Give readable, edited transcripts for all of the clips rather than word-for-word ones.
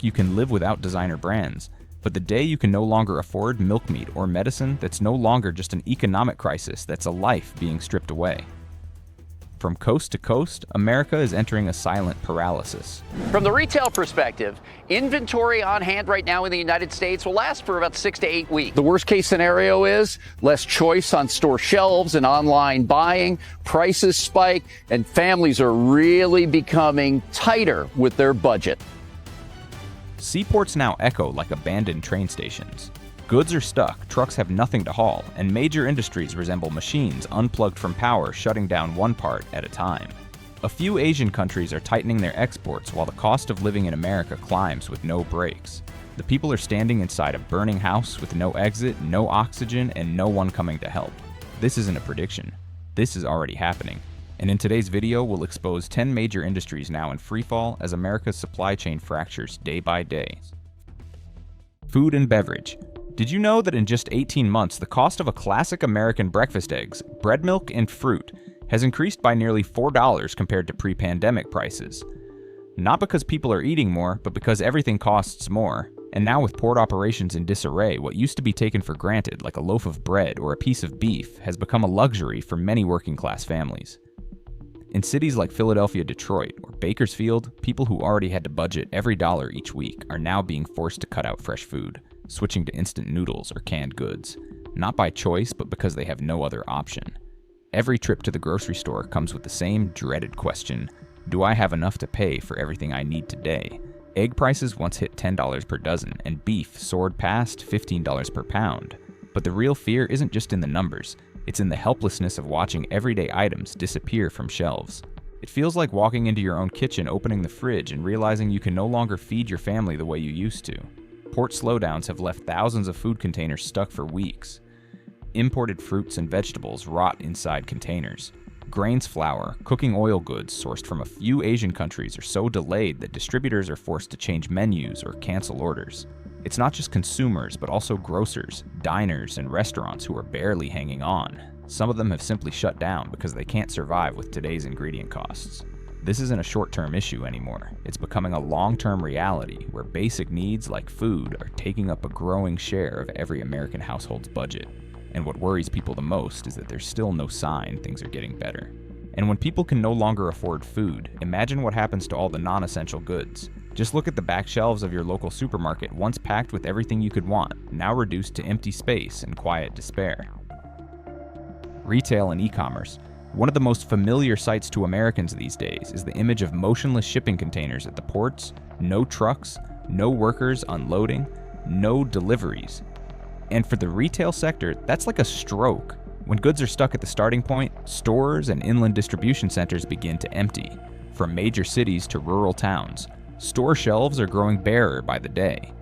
you can live without designer brands. But the day you can no longer afford milk meat or medicine, that's no longer just an economic crisis, that's a life being stripped away. From coast to coast, America is entering a silent paralysis. From the retail perspective, inventory on hand right now in the United States will last for about 6 to 8 weeks. The worst case scenario is less choice on store shelves and online buying, prices spike, and families are really becoming tighter with their budget. Seaports now echo like abandoned train stations. Goods are stuck, trucks have nothing to haul, and major industries resemble machines unplugged from power, shutting down one part at a time. A few Asian countries are tightening their exports while the cost of living in America climbs with no brakes. The people are standing inside a burning house with no exit, no oxygen, and no one coming to help. This isn't a prediction. This is already happening. And in today's video, we'll expose 10 major industries now in freefall as America's supply chain fractures day by day. Food and beverage. Did you know that in just 18 months, the cost of a classic American breakfast eggs, bread milk, and fruit has increased by nearly $4 compared to pre-pandemic prices? Not because people are eating more, but because everything costs more. And now with port operations in disarray, what used to be taken for granted, like a loaf of bread or a piece of beef, has become a luxury for many working-class families. In cities like Philadelphia, Detroit, or Bakersfield, people who already had to budget every dollar each week are now being forced to cut out fresh food, switching to instant noodles or canned goods, not by choice, but because they have no other option. Every trip to the grocery store comes with the same dreaded question: do I have enough to pay for everything I need today? Egg prices once hit $10 per dozen, and beef soared past $15 per pound. But the real fear isn't just in the numbers, it's in the helplessness of watching everyday items disappear from shelves. It feels like walking into your own kitchen, opening the fridge, and realizing you can no longer feed your family the way you used to. Port slowdowns have left thousands of food containers stuck for weeks. Imported fruits and vegetables rot inside containers. Grains, flour, cooking oil goods sourced from a few Asian countries are so delayed that distributors are forced to change menus or cancel orders. It's not just consumers, but also grocers, diners, and restaurants who are barely hanging on. Some of them have simply shut down because they can't survive with today's ingredient costs. This isn't a short-term issue anymore. It's becoming a long-term reality where basic needs like food are taking up a growing share of every American household's budget. And what worries people the most is that there's still no sign things are getting better. And when people can no longer afford food, imagine what happens to all the non-essential goods. Just look at the back shelves of your local supermarket, once packed with everything you could want, now reduced to empty space and quiet despair. Retail and e-commerce. One of the most familiar sights to Americans these days is the image of motionless shipping containers at the ports, no trucks, no workers unloading, no deliveries. And for the retail sector, that's like a stroke. When goods are stuck at the starting point, stores and inland distribution centers begin to empty. From major cities to rural towns, store shelves are growing barer by the day.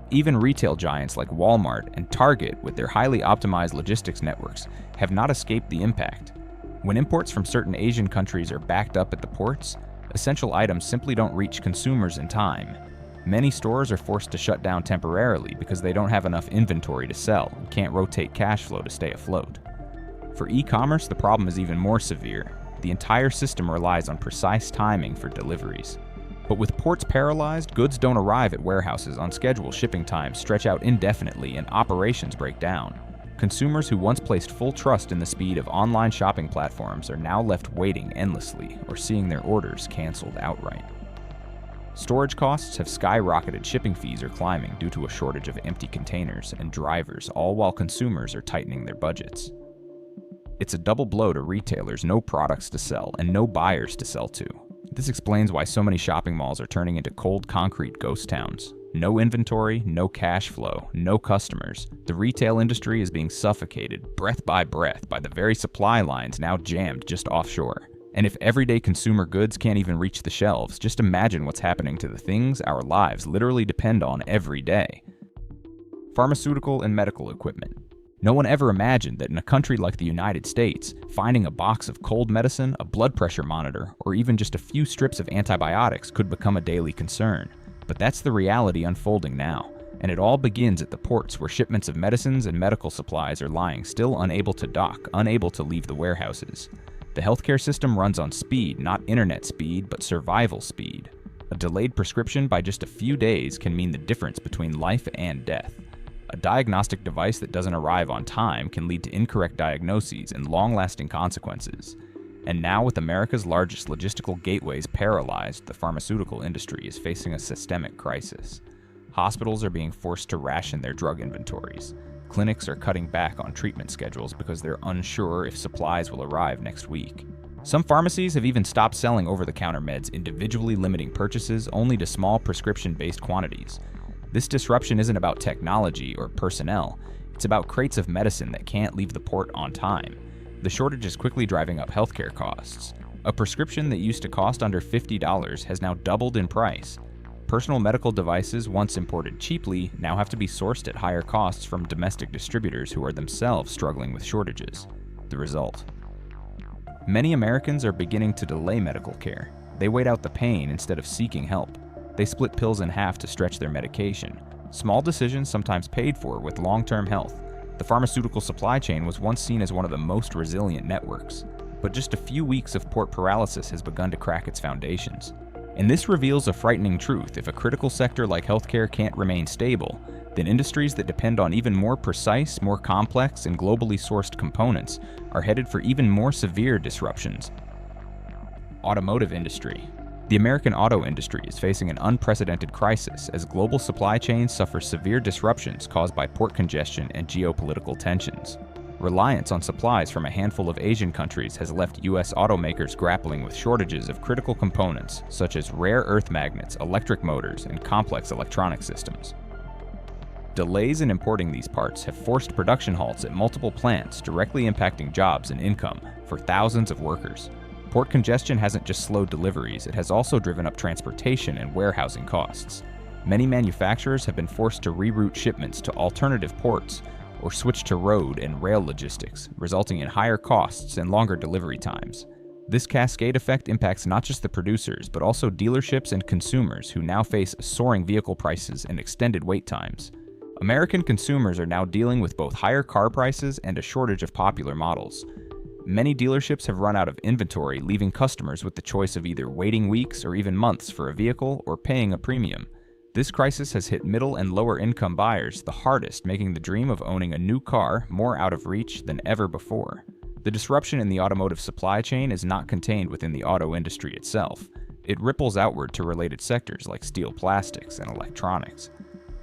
Even retail giants like Walmart and Target, with their highly optimized logistics networks, have not escaped the impact. When imports from certain Asian countries are backed up at the ports, essential items simply don't reach consumers in time. Many stores are forced to shut down temporarily because they don't have enough inventory to sell and can't rotate cash flow to stay afloat. For e-commerce, the problem is even more severe. The entire system relies on precise timing for deliveries. But with ports paralyzed, goods don't arrive at warehouses on schedule, shipping times stretch out indefinitely, and operations break down. Consumers who once placed full trust in the speed of online shopping platforms are now left waiting endlessly or seeing their orders canceled outright. Storage costs have skyrocketed, shipping fees are climbing due to a shortage of empty containers and drivers, all while consumers are tightening their budgets. It's a double blow to retailers: no products to sell and no buyers to sell to. This explains why so many shopping malls are turning into cold concrete ghost towns. No inventory, no cash flow, no customers. The retail industry is being suffocated, breath by breath, by the very supply lines now jammed just offshore. And if everyday consumer goods can't even reach the shelves, just imagine what's happening to the things our lives literally depend on every day. Pharmaceutical and medical equipment. No one ever imagined that in a country like the United States, finding a box of cold medicine, a blood pressure monitor, or even just a few strips of antibiotics could become a daily concern. But that's the reality unfolding now, and it all begins at the ports where shipments of medicines and medical supplies are lying still unable to dock, unable to leave the warehouses. The healthcare system runs on speed, not internet speed, but survival speed. A delayed prescription by just a few days can mean the difference between life and death. A diagnostic device that doesn't arrive on time can lead to incorrect diagnoses and long-lasting consequences. And now, with America's largest logistical gateways paralyzed, the pharmaceutical industry is facing a systemic crisis. Hospitals are being forced to ration their drug inventories. Clinics are cutting back on treatment schedules because they're unsure if supplies will arrive next week. Some pharmacies have even stopped selling over-the-counter meds, individually limiting purchases only to small prescription-based quantities. This disruption isn't about technology or personnel, it's about crates of medicine that can't leave the port on time. The shortage is quickly driving up healthcare costs. A prescription that used to cost under $50 has now doubled in price. Personal medical devices, once imported cheaply, now have to be sourced at higher costs from domestic distributors who are themselves struggling with shortages. The result: many Americans are beginning to delay medical care. They wait out the pain instead of seeking help. They split pills in half to stretch their medication. Small decisions sometimes paid for with long-term health. The pharmaceutical supply chain was once seen as one of the most resilient networks, but just a few weeks of port paralysis has begun to crack its foundations. And this reveals a frightening truth: if a critical sector like healthcare can't remain stable, then industries that depend on even more precise, more complex, and globally sourced components are headed for even more severe disruptions. Automotive industry. The American auto industry is facing an unprecedented crisis as global supply chains suffer severe disruptions caused by port congestion and geopolitical tensions. Reliance on supplies from a handful of Asian countries has left U.S. automakers grappling with shortages of critical components such as rare earth magnets, electric motors, and complex electronic systems. Delays in importing these parts have forced production halts at multiple plants, directly impacting jobs and income for thousands of workers. Port congestion hasn't just slowed deliveries, it has also driven up transportation and warehousing costs. Many manufacturers have been forced to reroute shipments to alternative ports or switch to road and rail logistics, resulting in higher costs and longer delivery times. This cascade effect impacts not just the producers, but also dealerships and consumers who now face soaring vehicle prices and extended wait times. American consumers are now dealing with both higher car prices and a shortage of popular models. Many dealerships have run out of inventory, leaving customers with the choice of either waiting weeks or even months for a vehicle or paying a premium. This crisis has hit middle and lower income buyers the hardest, making the dream of owning a new car more out of reach than ever before. The disruption in the automotive supply chain is not contained within the auto industry itself. It ripples outward to related sectors like steel plastics and electronics.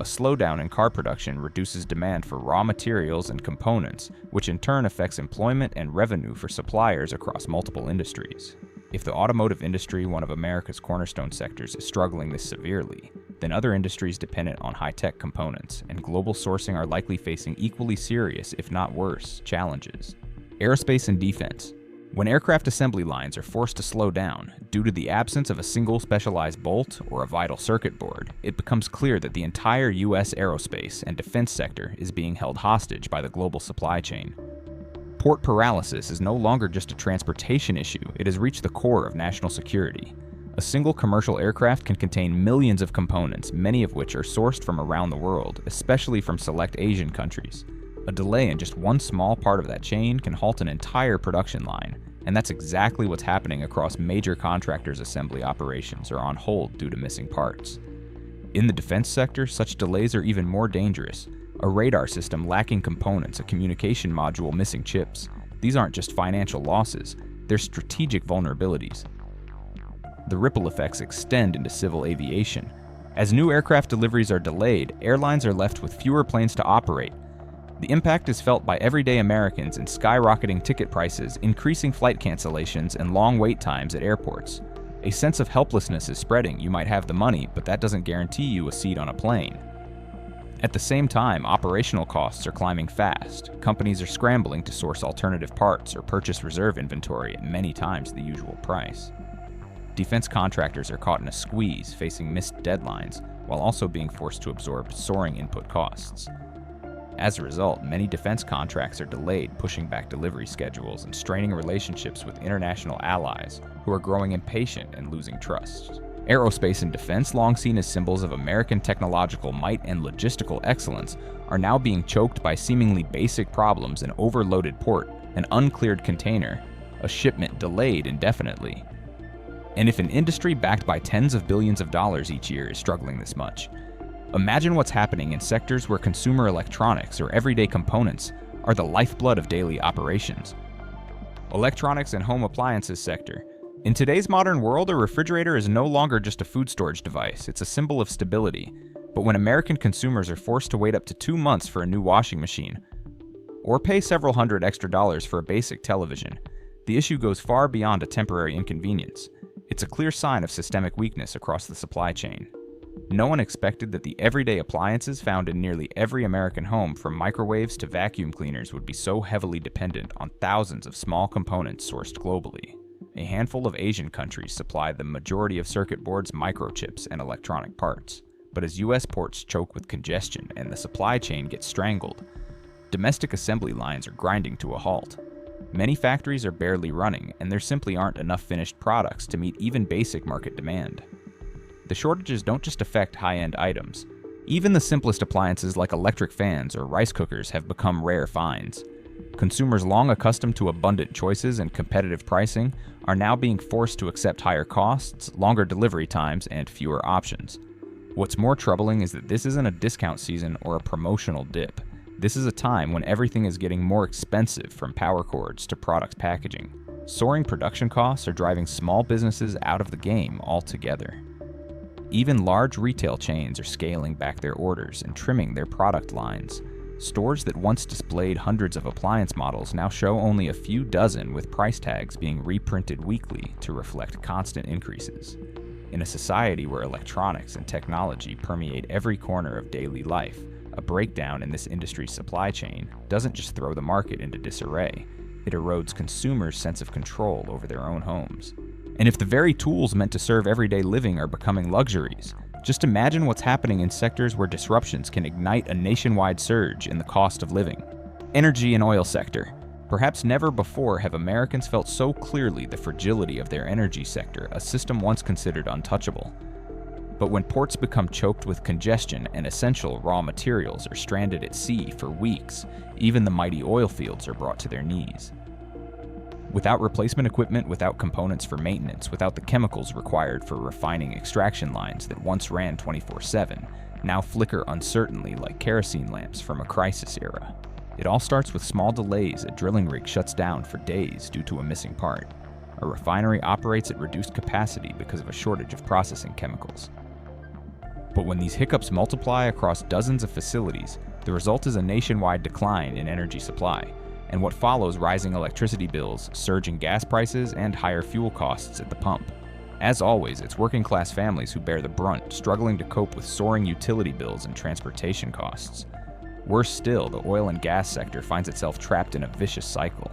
A slowdown in car production reduces demand for raw materials and components, which in turn affects employment and revenue for suppliers across multiple industries. If the automotive industry, one of America's cornerstone sectors, is struggling this severely, then other industries dependent on high-tech components and global sourcing are likely facing equally serious, if not worse, challenges. Aerospace and defense. When aircraft assembly lines are forced to slow down due to the absence of a single specialized bolt or a vital circuit board, it becomes clear that the entire U.S. aerospace and defense sector is being held hostage by the global supply chain. Port paralysis is no longer just a transportation issue, it has reached the core of national security. A single commercial aircraft can contain millions of components, many of which are sourced from around the world, especially from select Asian countries. A delay in just one small part of that chain can halt an entire production line, and that's exactly what's happening across major contractors' assembly operations are on hold due to missing parts. In the defense sector, such delays are even more dangerous. A radar system lacking components, a communication module missing chips. These aren't just financial losses, they're strategic vulnerabilities. The ripple effects extend into civil aviation. As new aircraft deliveries are delayed, airlines are left with fewer planes to operate. The impact is felt by everyday Americans in skyrocketing ticket prices, increasing flight cancellations, and long wait times at airports. A sense of helplessness is spreading. You might have the money, but that doesn't guarantee you a seat on a plane. At the same time, operational costs are climbing fast. Companies are scrambling to source alternative parts or purchase reserve inventory at many times the usual price. Defense contractors are caught in a squeeze, facing missed deadlines, while also being forced to absorb soaring input costs. As a result, many defense contracts are delayed, pushing back delivery schedules and straining relationships with international allies who are growing impatient and losing trust. Aerospace and defense, long seen as symbols of American technological might and logistical excellence, are now being choked by seemingly basic problems: an overloaded port, an uncleared container, a shipment delayed indefinitely. And if an industry backed by tens of billions of dollars each year is struggling this much, imagine what's happening in sectors where consumer electronics or everyday components are the lifeblood of daily operations. Electronics and home appliances sector. In today's modern world, a refrigerator is no longer just a food storage device, it's a symbol of stability. But when American consumers are forced to wait up to 2 months for a new washing machine, or pay several hundred extra dollars for a basic television, the issue goes far beyond a temporary inconvenience. It's a clear sign of systemic weakness across the supply chain. No one expected that the everyday appliances found in nearly every American home, from microwaves to vacuum cleaners, would be so heavily dependent on thousands of small components sourced globally. A handful of Asian countries supply the majority of circuit boards, microchips, and electronic parts. But as US ports choke with congestion and the supply chain gets strangled, domestic assembly lines are grinding to a halt. Many factories are barely running, and there simply aren't enough finished products to meet even basic market demand. The shortages don't just affect high-end items. Even the simplest appliances like electric fans or rice cookers have become rare finds. Consumers long accustomed to abundant choices and competitive pricing are now being forced to accept higher costs, longer delivery times, and fewer options. What's more troubling is that this isn't a discount season or a promotional dip. This is a time when everything is getting more expensive, from power cords to product packaging. Soaring production costs are driving small businesses out of the game altogether. Even large retail chains are scaling back their orders and trimming their product lines. Stores that once displayed hundreds of appliance models now show only a few dozen, with price tags being reprinted weekly to reflect constant increases. In a society where electronics and technology permeate every corner of daily life, a breakdown in this industry's supply chain doesn't just throw the market into disarray, it erodes consumers' sense of control over their own homes. And if the very tools meant to serve everyday living are becoming luxuries, just imagine what's happening in sectors where disruptions can ignite a nationwide surge in the cost of living. Energy and oil sector. Perhaps never before have Americans felt so clearly the fragility of their energy sector, a system once considered untouchable. But when ports become choked with congestion and essential raw materials are stranded at sea for weeks, even the mighty oil fields are brought to their knees. Without replacement equipment, without components for maintenance, without the chemicals required for refining extraction lines that once ran 24/7, now flicker uncertainly like kerosene lamps from a crisis era. It all starts with small delays. A drilling rig shuts down for days due to a missing part. A refinery operates at reduced capacity because of a shortage of processing chemicals. But when these hiccups multiply across dozens of facilities, the result is a nationwide decline in energy supply, and what follows rising electricity bills, surging gas prices, and higher fuel costs at the pump. As always, it's working-class families who bear the brunt, struggling to cope with soaring utility bills and transportation costs. Worse still, the oil and gas sector finds itself trapped in a vicious cycle.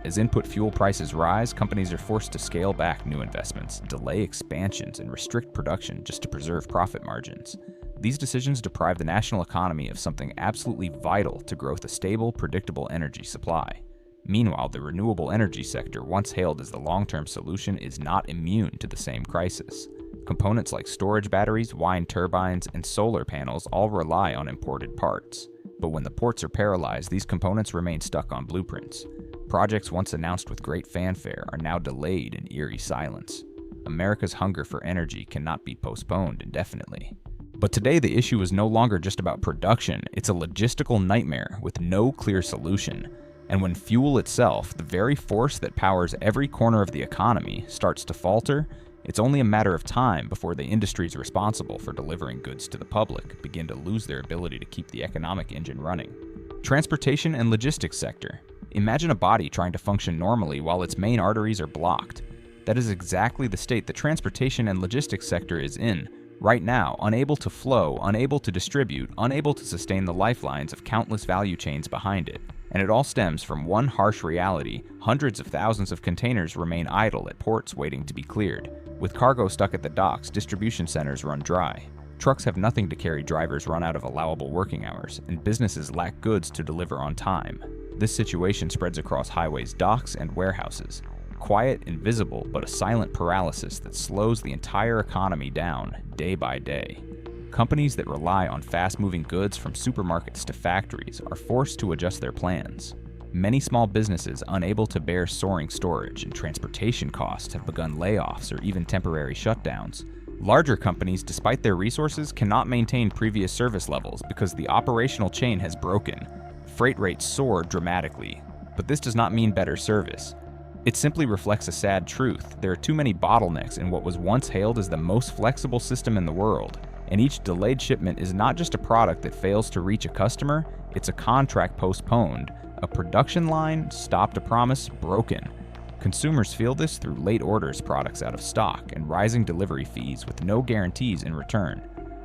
As input fuel prices rise, companies are forced to scale back new investments, delay expansions, and restrict production just to preserve profit margins. These decisions deprive the national economy of something absolutely vital to growth: a stable, predictable energy supply. Meanwhile, the renewable energy sector, once hailed as the long-term solution, is not immune to the same crisis. Components like storage batteries, wind turbines, and solar panels all rely on imported parts. But when the ports are paralyzed, these components remain stuck on blueprints. Projects once announced with great fanfare are now delayed in eerie silence. America's hunger for energy cannot be postponed indefinitely. But today the issue is no longer just about production, it's a logistical nightmare with no clear solution. And when fuel itself, the very force that powers every corner of the economy, starts to falter, it's only a matter of time before the industries responsible for delivering goods to the public begin to lose their ability to keep the economic engine running. Transportation and logistics sector. Imagine a body trying to function normally while its main arteries are blocked. That is exactly the state the transportation and logistics sector is in right now, unable to flow, unable to distribute, unable to sustain the lifelines of countless value chains behind it. And it all stems from one harsh reality: hundreds of thousands of containers remain idle at ports waiting to be cleared. With cargo stuck at the docks, distribution centers run dry. Trucks have nothing to carry, drivers run out of allowable working hours, and businesses lack goods to deliver on time. This situation spreads across highways, docks, and warehouses. Quiet, invisible, but a silent paralysis that slows the entire economy down day by day. Companies that rely on fast-moving goods from supermarkets to factories are forced to adjust their plans. Many small businesses unable to bear soaring storage and transportation costs have begun layoffs or even temporary shutdowns. Larger companies, despite their resources, cannot maintain previous service levels because the operational chain has broken. Freight rates soar dramatically, but this does not mean better service. It simply reflects a sad truth. There are too many bottlenecks in what was once hailed as the most flexible system in the world, and each delayed shipment is not just a product that fails to reach a customer, it's a contract postponed, a production line stopped, a promise broken. Consumers feel this through late orders, products out of stock, and rising delivery fees with no guarantees in return.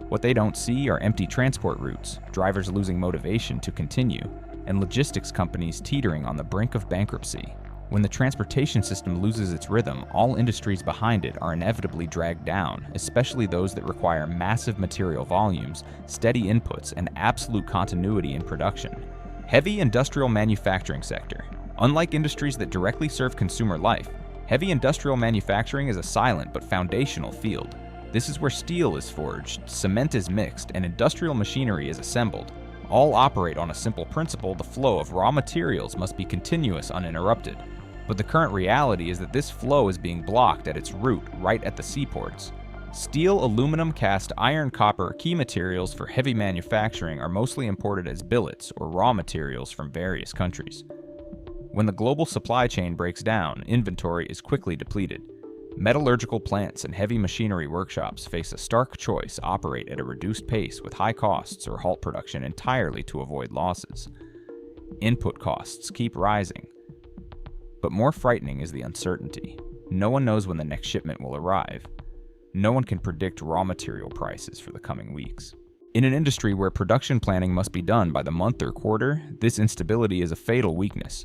What they don't see are empty transport routes, drivers losing motivation to continue, and logistics companies teetering on the brink of bankruptcy. When the transportation system loses its rhythm, all industries behind it are inevitably dragged down, especially those that require massive material volumes, steady inputs, and absolute continuity in production. Heavy industrial manufacturing sector. Unlike industries that directly serve consumer life, heavy industrial manufacturing is a silent but foundational field. This is where steel is forged, cement is mixed, and industrial machinery is assembled. All operate on a simple principle: the flow of raw materials must be continuous, uninterrupted. But the current reality is that this flow is being blocked at its root, right at the seaports. Steel, aluminum, cast iron, copper, key materials for heavy manufacturing, are mostly imported as billets or raw materials from various countries. When the global supply chain breaks down, inventory is quickly depleted. Metallurgical plants and heavy machinery workshops face a stark choice: operate at a reduced pace with high costs or halt production entirely to avoid losses. Input costs keep rising. But more frightening is the uncertainty. No one knows when the next shipment will arrive. No one can predict raw material prices for the coming weeks. In an industry where production planning must be done by the month or quarter, this instability is a fatal weakness.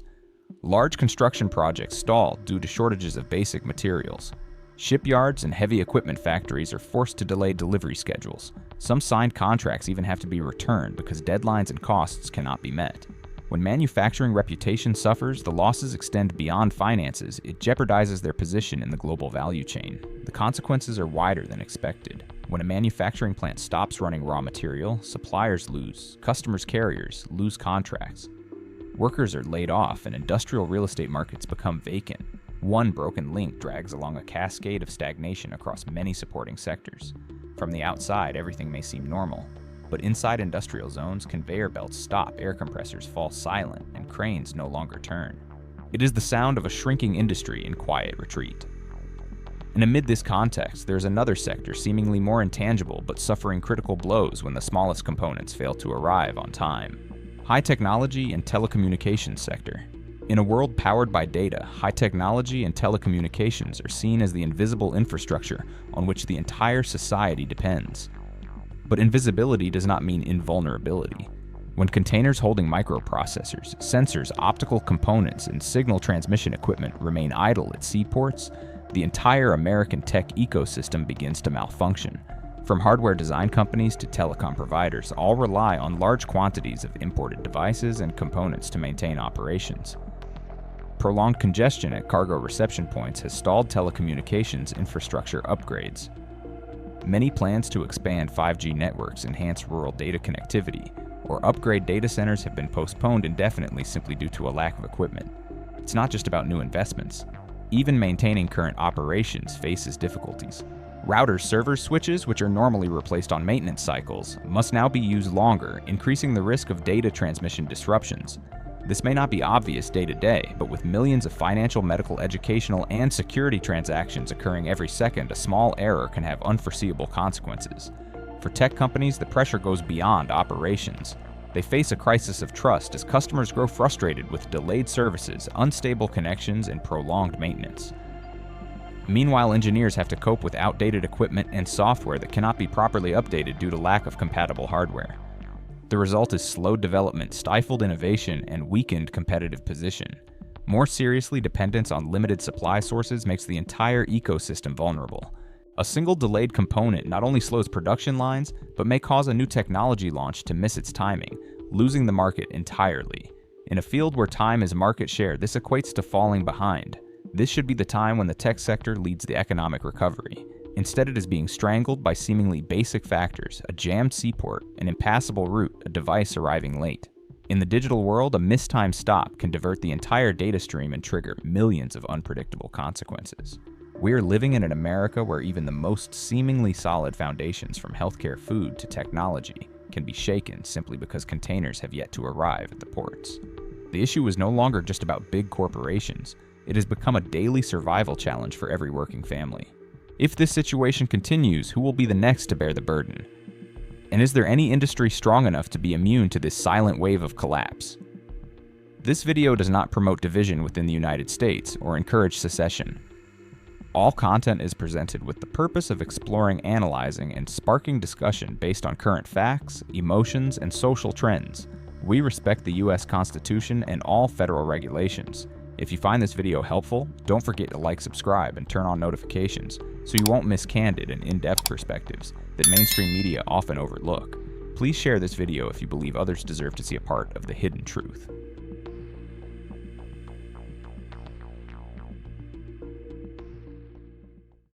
Large construction projects stall due to shortages of basic materials. Shipyards and heavy equipment factories are forced to delay delivery schedules. Some signed contracts even have to be returned because deadlines and costs cannot be met. When manufacturing reputation suffers, the losses extend beyond finances. It jeopardizes their position in the global value chain. The consequences are wider than expected. When a manufacturing plant stops running raw material, suppliers lose, customers, carriers lose contracts. Workers are laid off and industrial real estate markets become vacant. One broken link drags along a cascade of stagnation across many supporting sectors. From the outside, everything may seem normal, but inside industrial zones, conveyor belts stop, air compressors fall silent, and cranes no longer turn. It is the sound of a shrinking industry in quiet retreat. And amid this context, there is another sector seemingly more intangible but suffering critical blows when the smallest components fail to arrive on time. High technology and telecommunications sector. In a world powered by data, high technology and telecommunications are seen as the invisible infrastructure on which the entire society depends. But invisibility does not mean invulnerability. When containers holding microprocessors, sensors, optical components, and signal transmission equipment remain idle at seaports, the entire American tech ecosystem begins to malfunction. From hardware design companies to telecom providers, all rely on large quantities of imported devices and components to maintain operations. Prolonged congestion at cargo reception points has stalled telecommunications infrastructure upgrades. Many plans to expand 5G networks, enhance rural data connectivity, or upgrade data centers have been postponed indefinitely simply due to a lack of equipment. It's not just about new investments. Even maintaining current operations faces difficulties. Routers, servers, switches, which are normally replaced on maintenance cycles, must now be used longer, increasing the risk of data transmission disruptions. This may not be obvious day to day, but with millions of financial, medical, educational, and security transactions occurring every second, a small error can have unforeseeable consequences. For tech companies, the pressure goes beyond operations. They face a crisis of trust as customers grow frustrated with delayed services, unstable connections, and prolonged maintenance. Meanwhile, engineers have to cope with outdated equipment and software that cannot be properly updated due to lack of compatible hardware. The result is slowed development, stifled innovation, and weakened competitive position. More seriously, dependence on limited supply sources makes the entire ecosystem vulnerable. A single delayed component not only slows production lines, but may cause a new technology launch to miss its timing, losing the market entirely. In a field where time is market share, this equates to falling behind. This should be the time when the tech sector leads the economic recovery. Instead, it is being strangled by seemingly basic factors: a jammed seaport, an impassable route, a device arriving late. In the digital world, a mistimed stop can divert the entire data stream and trigger millions of unpredictable consequences. We're living in an America where even the most seemingly solid foundations, from healthcare, food to technology, can be shaken simply because containers have yet to arrive at the ports. The issue is no longer just about big corporations. It has become a daily survival challenge for every working family. If this situation continues, who will be the next to bear the burden? And is there any industry strong enough to be immune to this silent wave of collapse? This video does not promote division within the United States or encourage secession. All content is presented with the purpose of exploring, analyzing, and sparking discussion based on current facts, emotions, and social trends. We respect the U.S. Constitution and all federal regulations. If you find this video helpful, don't forget to like, subscribe, and turn on notifications so you won't miss candid and in-depth perspectives that mainstream media often overlook. Please share this video if you believe others deserve to see a part of the hidden truth.